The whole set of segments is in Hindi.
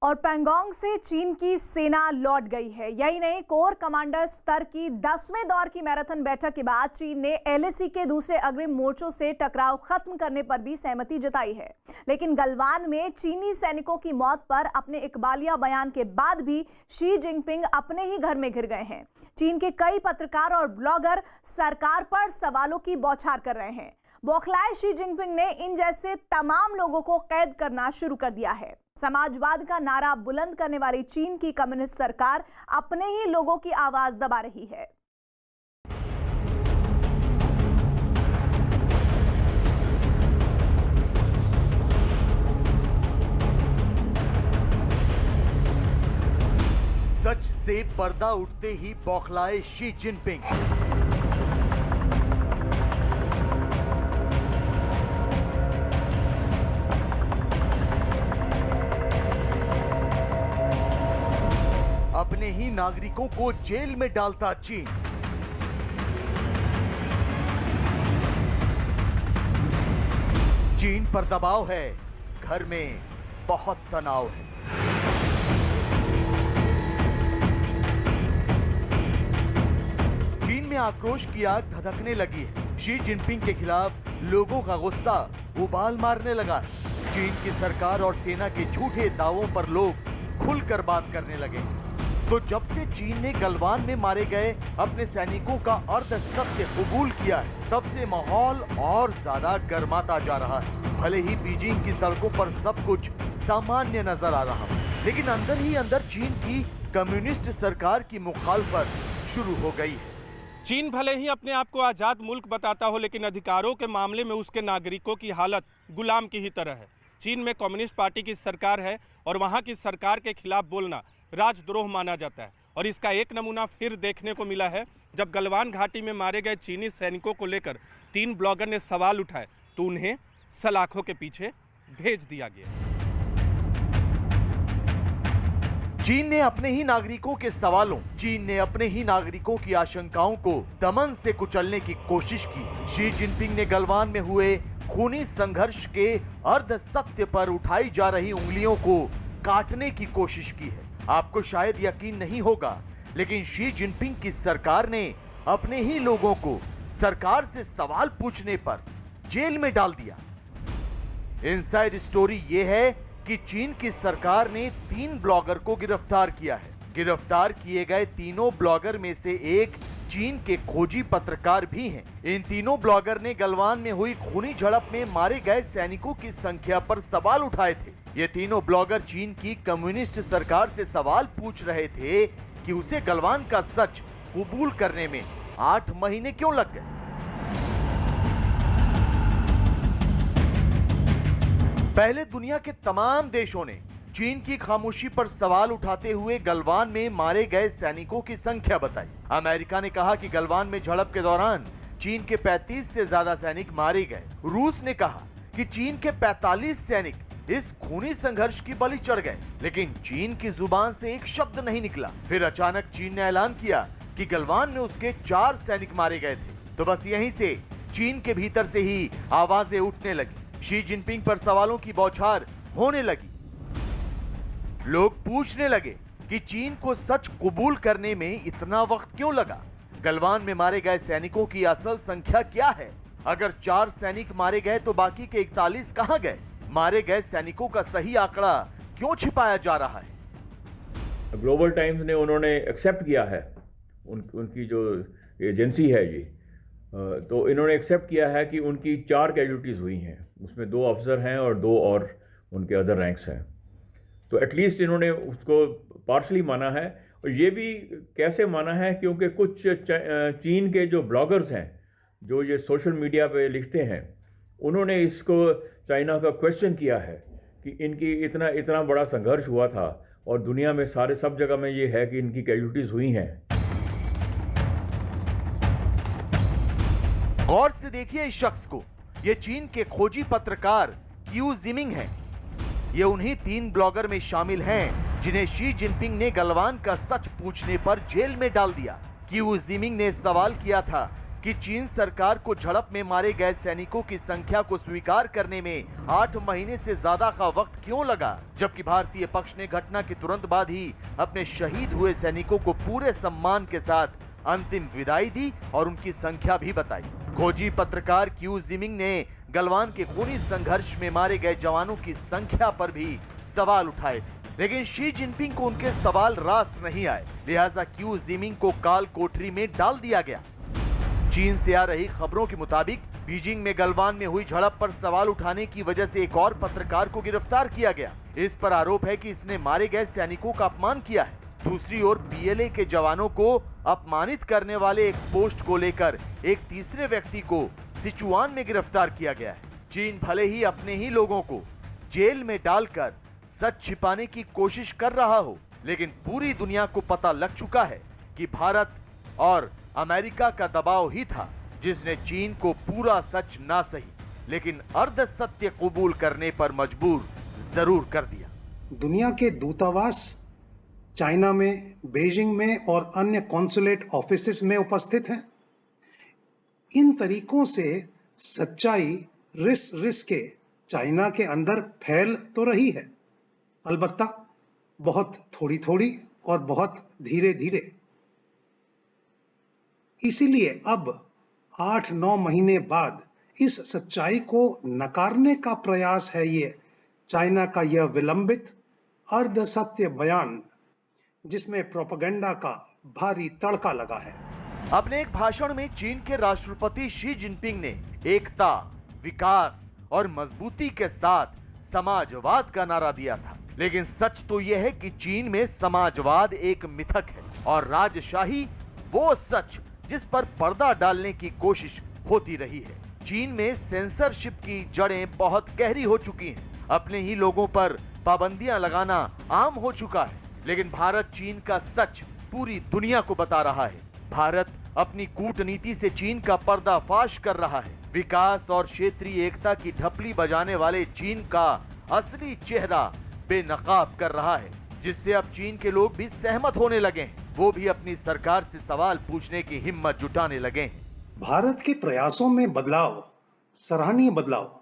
और पैंगोंग से चीन की सेना लौट गई है। यही नहीं, कोर कमांडर स्तर की 10वें दौर की मैराथन बैठक के बाद चीन ने एलएसी के दूसरे अग्रिम मोर्चों से टकराव खत्म करने पर भी सहमति जताई है। लेकिन गलवान में चीनी सैनिकों की मौत पर अपने इकबालिया बयान के बाद भी शी जिनपिंग अपने ही घर में घिर गए हैं। चीन के कई पत्रकार और ब्लॉगर सरकार पर सवालों की बौछार कर रहे हैं। बौखलाए शी जिनपिंग ने इन जैसे तमाम लोगों को कैद करना शुरू कर दिया है। समाजवाद का नारा बुलंद करने वाली चीन की कम्युनिस्ट सरकार अपने ही लोगों की आवाज दबा रही है। सच से पर्दा उठते ही बौखलाए शी जिनपिंग। अपने ही नागरिकों को जेल में डालता चीन। चीन पर दबाव है, घर में बहुत तनाव है। चीन में आक्रोश की आग धधकने लगी है। शी जिनपिंग के खिलाफ लोगों का गुस्सा उबाल मारने लगा है। चीन की सरकार और सेना के झूठे दावों पर लोग खुलकर बात करने लगे। तो जब से चीन ने गलवान में मारे गए अपने सैनिकों का अर्ध सत्य कबूल किया है, तब से माहौल और ज्यादा गर्माता जा रहा है। भले ही बीजिंग की सड़कों पर सब कुछ सामान्य नजर आ रहा है, लेकिन अंदर ही अंदर चीन की कम्युनिस्ट सरकार की मुखालफत शुरू हो गई है। चीन भले ही अपने आप को आज़ाद मुल्क बताता हो, लेकिन अधिकारों के मामले में उसके नागरिकों की हालत गुलाम की ही तरह है। चीन में कम्युनिस्ट पार्टी की सरकार है और वहाँ की सरकार के खिलाफ बोलना राजद्रोह माना जाता है। और इसका एक नमूना फिर देखने को मिला है जब गलवान घाटी में मारे गए चीनी सैनिकों को लेकर 3 ब्लॉगर ने सवाल उठाए तो उन्हें सलाखों के पीछे भेज दिया गया। चीन ने अपने ही नागरिकों के सवालों, चीन ने अपने ही नागरिकों की आशंकाओं को दमन से कुचलने की कोशिश की। शी जिनपिंग ने गलवान में हुए खूनी संघर्ष के अर्ध सत्य पर उठाई जा रही उंगलियों को काटने की कोशिश की है। आपको शायद यकीन नहीं होगा, लेकिन शी जिनपिंग की सरकार ने अपने ही लोगों को सरकार से सवाल पूछने पर जेल में डाल दिया। इनसाइड स्टोरी यह है कि चीन की सरकार ने 3 ब्लॉगर को गिरफ्तार किया है। गिरफ्तार किए गए तीनों ब्लॉगर में से एक चीन के खोजी पत्रकार भी हैं। इन तीनों ब्लॉगर ने गलवान में हुई खूनी झड़प में मारे गए सैनिकों की संख्या पर सवाल उठाए थे। ये तीनों ब्लॉगर चीन की कम्युनिस्ट सरकार से सवाल पूछ रहे थे कि उसे गलवान का सच कबूल करने में 8 महीने क्यों लग गए। पहले दुनिया के तमाम देशों ने चीन की खामोशी पर सवाल उठाते हुए गलवान में मारे गए सैनिकों की संख्या बताई। अमेरिका ने कहा कि गलवान में झड़प के दौरान चीन के 35 से ज्यादा सैनिक मारे गए। रूस ने कहा कि चीन के 45 सैनिक इस खूनी संघर्ष की बलि चढ़ गए, लेकिन चीन की जुबान से एक शब्द नहीं निकला। फिर अचानक चीन ने ऐलान किया कि गलवान में उसके 4 सैनिक मारे गए थे। तो बस यहीं से चीन के भीतर से ही आवाजें उठने लगी। शी जिनपिंग पर सवालों की बौछार होने लगी। लोग पूछने लगे कि चीन को सच कबूल करने में इतना वक्त क्यों लगा। गलवान में मारे गए सैनिकों की असल संख्या क्या है? अगर 4 सैनिक मारे गए तो बाकी के 41 कहां गए? मारे गए सैनिकों का सही आंकड़ा क्यों छिपाया जा रहा है? ग्लोबल टाइम्स ने उन्होंने एक्सेप्ट किया है, उनकी जो एजेंसी है ये, तो इन्होंने एक्सेप्ट किया है कि उनकी 4 कैजुअल्टीज हुई हैं। उसमें 2 अफसर हैं और 2 और उनके अदर रैंक्स हैं। तो एटलीस्ट इन्होंने उसको पार्शली माना है। और ये भी कैसे माना है, क्योंकि कुछ चीन के जो ब्लॉगर्स हैं जो ये सोशल मीडिया पे लिखते हैं, उन्होंने इसको चाइना का क्वेश्चन किया है कि इनकी इतना बड़ा संघर्ष हुआ था और दुनिया में सब जगह में ये है कि इनकी कैजुअल्टीज हुई हैं। गौर से देखिए इस शख्स को। ये चीन के खोजी पत्रकार क्यू जिमिंग हैं। ये उन्हीं 3 ब्लॉगर में शामिल हैं जिन्हें शी जिनपिंग ने गलवान का सच पूछने पर जेल में डाल दिया। क्यू जिमिंग ने सवाल किया था कि चीन सरकार को झड़प में मारे गए सैनिकों की संख्या को स्वीकार करने में 8 महीने से ज्यादा का वक्त क्यों लगा, जबकि भारतीय पक्ष ने घटना के तुरंत बाद ही अपने शहीद हुए सैनिकों को पूरे सम्मान के साथ अंतिम विदाई दी और उनकी संख्या भी बताई। खोजी पत्रकार क्यू जिमिंग ने गलवान के खूनी संघर्ष में मारे गए जवानों की संख्या पर भी सवाल उठाए थे, लेकिन शी जिनपिंग को उनके सवाल रास नहीं आए, लिहाजा क्यू जिमिंग को काल कोठरी में डाल दिया गया। चीन से आ रही खबरों के मुताबिक बीजिंग में गलवान में हुई झड़प पर सवाल उठाने की वजह से एक और पत्रकार को गिरफ्तार किया गया। इस पर आरोप है कि इसने मारे गए सैनिकों का अपमान किया है। दूसरी ओर पीएलए के जवानों को अपमानित करने वाले एक पोस्ट को लेकर एक तीसरे व्यक्ति को सिचुआन में गिरफ्तार किया गया है। चीन भले ही अपने ही लोगों को जेल में डालकर सच छिपाने की कोशिश कर रहा हो, लेकिन पूरी दुनिया को पता लग चुका है कि भारत और अमेरिका का दबाव ही था जिसने चीन को पूरा सच ना सही लेकिन अर्ध सत्य कबूल करने पर मजबूर जरूर कर दिया। दुनिया के दूतावास चाइना में, बीजिंग में और अन्य कॉन्सुलेट ऑफिसेस में उपस्थित हैं। इन तरीकों से सच्चाई रिस के चाइना के अंदर फैल तो रही है, अलबत्ता बहुत थोड़ी थोड़ी और बहुत धीरे धीरे। इसीलिए अब 8-9 महीने बाद इस सच्चाई को नकारने का प्रयास है ये चाइना का यह विलंबित अर्ध सत्य बयान, जिसमें प्रोपेगेंडा का भारी तड़का लगा है। अपने एक भाषण में चीन के राष्ट्रपति शी जिनपिंग ने एकता, विकास और मजबूती के साथ समाजवाद का नारा दिया था, लेकिन सच तो यह है कि चीन में समाजवाद एक मिथक है और राजशाही वो सच जिस पर पर्दा डालने की कोशिश होती रही है। चीन में सेंसरशिप की जड़ें बहुत गहरी हो चुकी हैं। अपने ही लोगों पर पाबंदियां लगाना आम हो चुका है, लेकिन भारत चीन का सच पूरी दुनिया को बता रहा है। भारत अपनी कूटनीति से चीन का पर्दाफाश कर रहा है। विकास और क्षेत्रीय एकता की ढपली बजाने वाले चीन का असली चेहरा बेनकाब कर रहा है, जिससे अब चीन के लोग भी सहमत होने लगे हैं। वो भी अपनी सरकार से सवाल पूछने की हिम्मत जुटाने लगे हैं। भारत के प्रयासों में बदलाव, सराहनीय बदलाव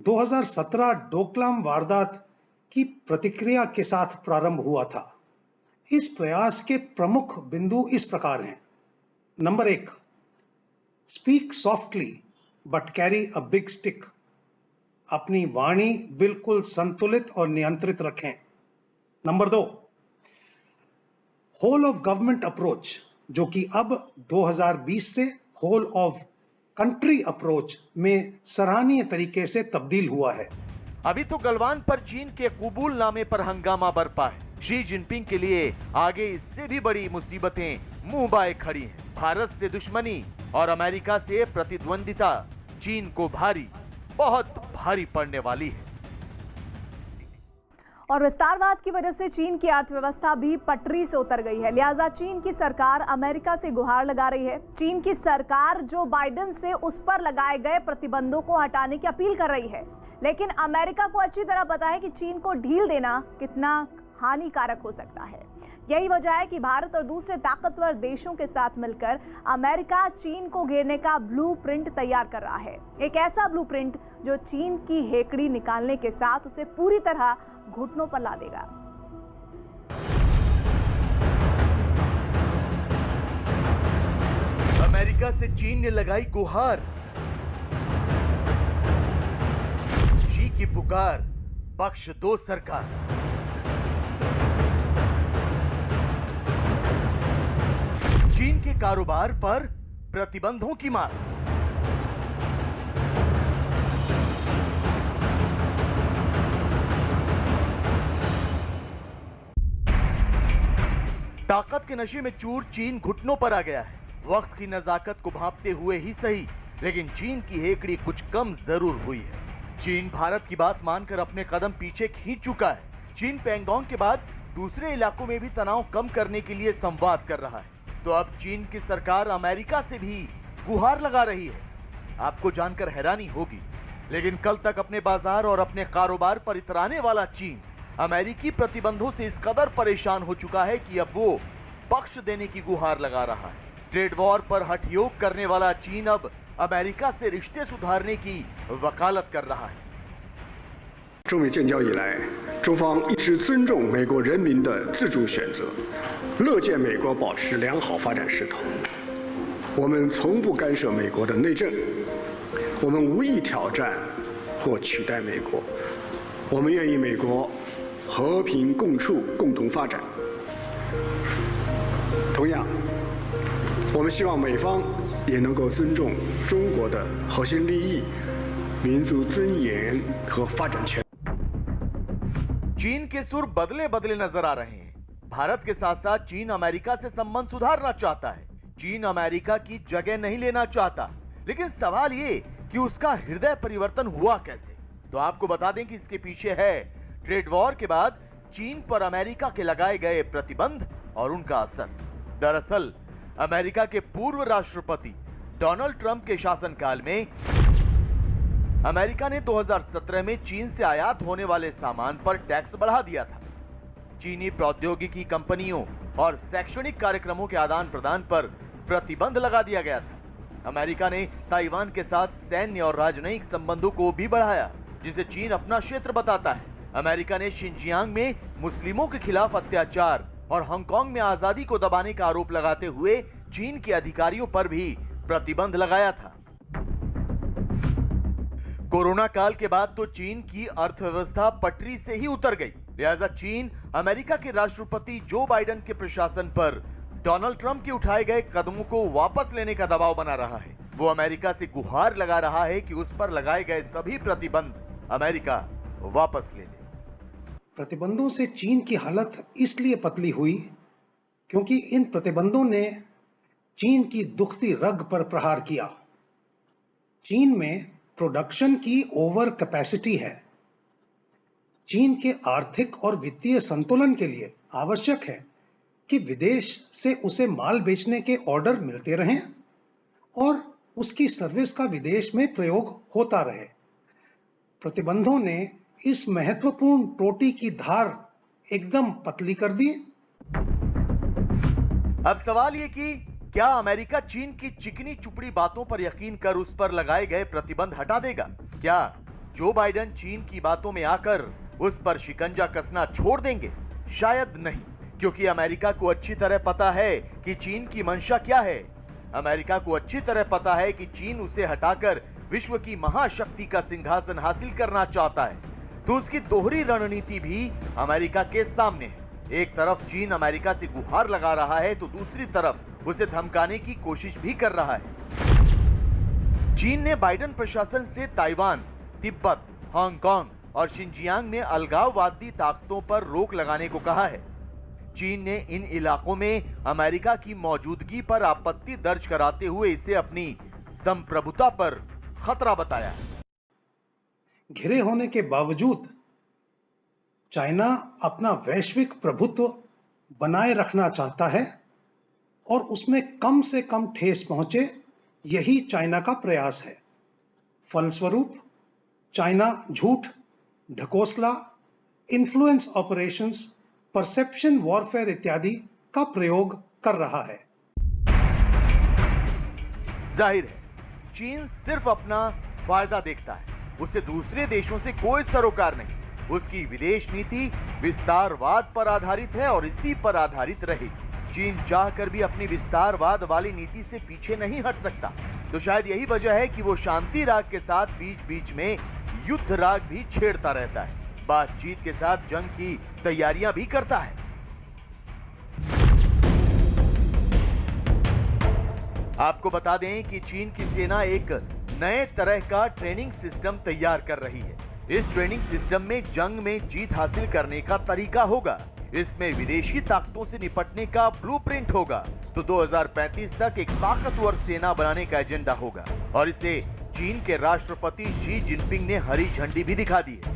2017 डोकलाम वारदात की प्रतिक्रिया के साथ प्रारंभ हुआ था। इस प्रयास के प्रमुख बिंदु इस प्रकार हैं। Number 1, speak softly but carry a big stick. अपनी वाणी बिल्कुल संतुलित और नियंत्रित रखें। Number 2, whole of government approach, जो कि अब 2020 से होल ऑफ कंट्री अप्रोच में सराहनीय तरीके से तब्दील हुआ है। अभी तो गलवान पर चीन के कबूलनामे पर हंगामा बरपा है। शी जिनपिंग के लिए आगे इससे भी बड़ी मुसीबतें मुंह बाए खड़ी हैं। भारत से दुश्मनी और अमेरिका से प्रतिद्वंदिता चीन को भारी, बहुत भारी पड़ने वाली है। और विस्तारवाद की वजह से चीन की अर्थव्यवस्था भी पटरी से उतर गई है, लिहाजा चीन की सरकार अमेरिका से गुहार लगा रही है। चीन की सरकार जो बाइडेन से उस पर लगाए गए प्रतिबंधों को हटाने की अपील कर रही है, लेकिन अमेरिका को अच्छी तरह पता है कि चीन को ढील देना कितना हानिकारक हो सकता है। यही वजह है कि भारत और दूसरे ताकतवर देशों के साथ मिलकर अमेरिका चीन को घेरने का ब्लूप्रिंट तैयार कर रहा है। एक ऐसा ब्लूप्रिंट जो चीन की हेकड़ी निकालने के साथ उसे पूरी तरह घुटनों पर ला देगा। अमेरिका से चीन ने लगाई गुहार, शी की पुकार, बख्श दो सरकार। चीन के कारोबार पर प्रतिबंधों की मार। ताकत के नशे में चूर चीन घुटनों पर आ गया है। वक्त की नजाकत को भांपते हुए ही सही, लेकिन चीन की हेकड़ी कुछ कम जरूर हुई है। चीन भारत की बात मानकर अपने कदम पीछे खींच चुका है। चीन पैंगोंग के बाद दूसरे इलाकों में भी तनाव कम करने के लिए संवाद कर रहा है। तो अब चीन की सरकार अमेरिका से भी गुहार लगा रही है। आपको जानकर हैरानी होगी, लेकिन कल तक अपने बाजार और अपने कारोबार पर इतराने वाला चीन अमेरिकी प्रतिबंधों से इस कदर परेशान हो चुका है कि अब वो बख्श देने की गुहार लगा रहा है। ट्रेड वॉर पर हठयोग करने वाला चीन अब अमेरिका से रिश्ते सुधारने की वकालत कर रहा है। 中美建交以来，中方一直尊重美国人民的自主选择，乐见美国保持良好发展势头。我们从不干涉美国的内政，我们无意挑战或取代美国，我们愿意美国和平共处、共同发展。同样，我们希望美方也能够尊重中国的核心利益、民族尊严和发展权。 चीन के सुर बदले बदले नजर आ रहे हैं। भारत के साथ साथ चीन अमेरिका से संबंध सुधारना चाहता है। चीन अमेरिका की जगह नहीं लेना चाहता, लेकिन सवाल ये कि उसका हृदय परिवर्तन हुआ कैसे। तो आपको बता दें कि इसके पीछे है ट्रेड वॉर के बाद चीन पर अमेरिका के लगाए गए प्रतिबंध और उनका असर। दरअसल अमेरिका के पूर्व राष्ट्रपति डोनाल्ड ट्रंप के शासनकाल में अमेरिका ने 2017 में चीन से आयात होने वाले सामान पर टैक्स बढ़ा दिया था। चीनी प्रौद्योगिकी कंपनियों और शैक्षणिक कार्यक्रमों के आदान प्रदान पर प्रतिबंध लगा दिया गया था। अमेरिका ने ताइवान के साथ सैन्य और राजनयिक संबंधों को भी बढ़ाया, जिसे चीन अपना क्षेत्र बताता है। अमेरिका ने शिनजियांग में मुस्लिमों के खिलाफ अत्याचार और हांगकांग में आजादी को दबाने का आरोप लगाते हुए चीन के अधिकारियों पर भी प्रतिबंध लगाया था। कोरोना काल के बाद तो चीन की अर्थव्यवस्था पटरी से ही उतर गई। लिहाजा चीन अमेरिका के राष्ट्रपति जो बाइडेन के प्रशासन पर डोनाल्ड ट्रंप के उठाए गए कदमों को वापस लेने का दबाव बना रहा है। वो अमेरिका से गुहार लगा रहा है कि उस पर लगाए गए सभी प्रतिबंध अमेरिका वापस ले ले। प्रतिबंधों से चीन की हालत इसलिए पतली हुई क्योंकि इन प्रतिबंधों ने चीन की दुखती रग पर प्रहार किया। चीन में प्रोडक्शन की ओवर कैपेसिटी है। चीन के आर्थिक और वित्तीय संतुलन के लिए आवश्यक है कि विदेश से उसे माल बेचने के ऑर्डर मिलते रहें और उसकी सर्विस का विदेश में प्रयोग होता रहे। प्रतिबंधों ने इस महत्वपूर्ण टोटी की धार एकदम पतली कर दी। अब सवाल ये कि क्या अमेरिका चीन की चिकनी चुपड़ी बातों पर यकीन कर उस पर लगाए गए प्रतिबंध हटा देगा? क्या जो बाइडेन चीन की बातों में आकर उस पर शिकंजा कसना छोड़ देंगे? शायद नहीं, क्योंकि अमेरिका को अच्छी तरह पता है कि चीन की मंशा क्या है। अमेरिका को अच्छी तरह पता है कि चीन उसे हटाकर विश्व की महाशक्ति का सिंहासन हासिल करना चाहता है। तो उसकी दोहरी रणनीति भी अमेरिका के सामने है। एक तरफ चीन अमेरिका से गुहार लगा रहा है तो दूसरी तरफ उसे धमकाने की कोशिश भी कर रहा है। चीन ने बाइडेन प्रशासन से ताइवान, तिब्बत, हांगकांग और शिनजियांग में अलगाववादी ताकतों पर रोक लगाने को कहा है। चीन ने इन इलाकों में अमेरिका की मौजूदगी पर आपत्ति दर्ज कराते हुए इसे अपनी संप्रभुता पर खतरा बताया है। घिरे होने के बावजूद चाइना अपना वैश्विक प्रभुत्व बनाए रखना चाहता है और उसमें कम से कम ठेस पहुंचे, यही चाइना का प्रयास है। फलस्वरूप चाइना झूठ, ढकोसला, इन्फ्लुएंस ऑपरेशंस, परसेप्शन वॉरफेयर इत्यादि का प्रयोग कर रहा है। जाहिर है चीन सिर्फ अपना फायदा देखता है, उसे दूसरे देशों से कोई सरोकार नहीं। उसकी विदेश नीति विस्तारवाद पर आधारित है और इसी पर आधारित रहेगी। चीन चाहकर भी अपनी विस्तारवाद वाली नीति से पीछे नहीं हट सकता। तो शायद यही वजह है कि वो शांति राग के साथ बीच बीच में युद्ध राग भी छेड़ता रहता है, बातचीत के साथ जंग की तैयारियां भी करता है। आपको बता दें कि चीन की सेना एक नए तरह का ट्रेनिंग सिस्टम तैयार कर रही है। इस ट्रेनिंग सिस्टम में जंग में जीत हासिल करने का तरीका होगा। इसमें विदेशी ताकतों से निपटने का ब्लूप्रिंट होगा। तो 2035 तक एक ताकतवर सेना बनाने का एजेंडा होगा और इसे चीन के राष्ट्रपति शी जिनपिंग ने हरी झंडी भी दिखा दी है।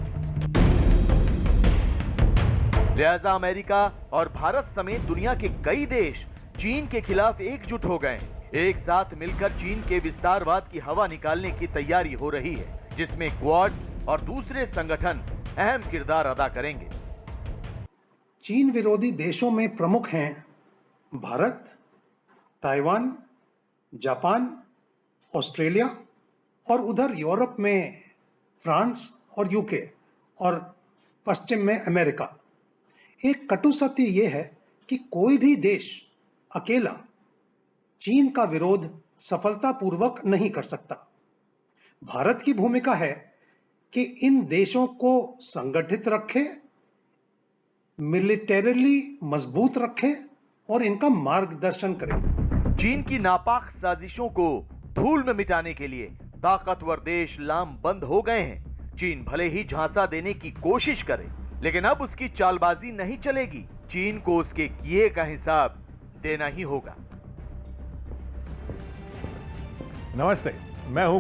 लिहाजा अमेरिका और भारत समेत दुनिया के कई देश चीन के खिलाफ एकजुट हो गए हैं। एक साथ मिलकर चीन के विस्तारवाद की हवा निकालने की तैयारी हो रही है, जिसमें क्वाड और दूसरे संगठन अहम किरदार अदा करेंगे। चीन विरोधी देशों में प्रमुख हैं भारत, ताइवान, जापान, ऑस्ट्रेलिया और उधर यूरोप में फ्रांस और यूके और पश्चिम में अमेरिका। एक कटु सत्य यह है कि कोई भी देश अकेला चीन का विरोध सफलतापूर्वक नहीं कर सकता। भारत की भूमिका है कि इन देशों को संगठित रखे, मिलिटरीली मजबूत रखे और इनका मार्गदर्शन करें। चीन की नापाक साजिशों को धूल में मिटाने के लिए ताकतवर देश लामबंद हो गए हैं। चीन भले ही झांसा देने की कोशिश करे, लेकिन अब उसकी चालबाजी नहीं चलेगी। चीन को उसके किए का हिसाब देना ही होगा। नमस्ते, मैं हूं